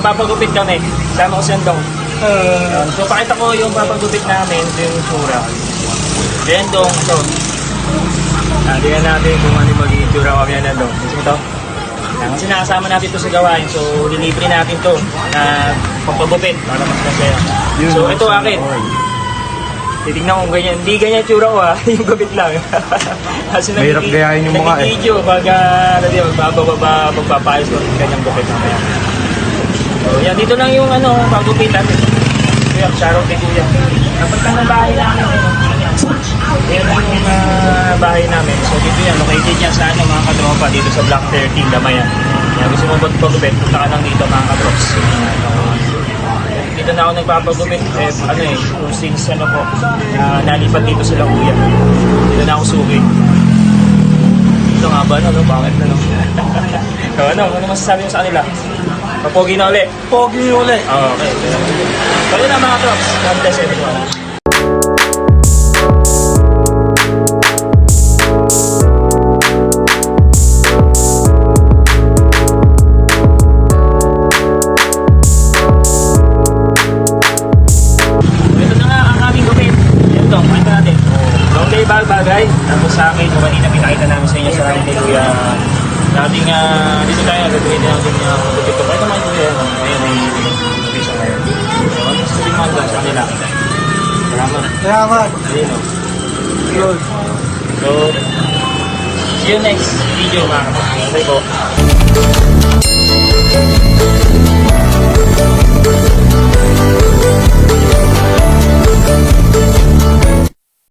magpapagupit kami. Sama ko si Andong. So pakita ko yung papagupit namin. Ito yung tsura. Then Andong, ito. Tingnan natin kung ano yung magiging tsura kami yan Andong. Gusto mo ito? Kasi nakasama natin ito sa gawain. So lilibre natin ito na papagupit para mas masaya. So ito akin. Titignan ko ganyan. Hindi ganyan tsura ko ha. Yung gupit lang. Kasi mahirap gayahin yung mukha eh. Nag-video pag magpapayos ko kanyang gupit namin. So yan, dito lang yung pagupit natin. Kuya, shoutout kay Kuya. Dapat lang ng bahay namin. Ayan yung bahay namin. So dito yan, located yan sa mga katropa dito sa Block 13, Damayan. Yan, gusto mo magpagupit, punta ka lang dito mga katrops. Dito na ako nagpapagupit. Kung since nalipat dito sila Kuya. Dito na ako suki. Ito nga ba, bakit na so, ano masasabi mo sa kanila? Papogi na ulit. Pogi ulit. Okay. So yun na mga trops. God bless everyone. Bagay. Tapos sa akin, kanina pinakita namin sa inyo sa ramen ni Kuya. Dating dito tayo, gagawin natin yung gupit ko. Ito mga Kuya, ngayon ay gupit siya ngayon. So, ano sa sabihin mga sa kanila? Salamat. Salamat. Ayun o. So, see you next video mga kapatid. Bye po.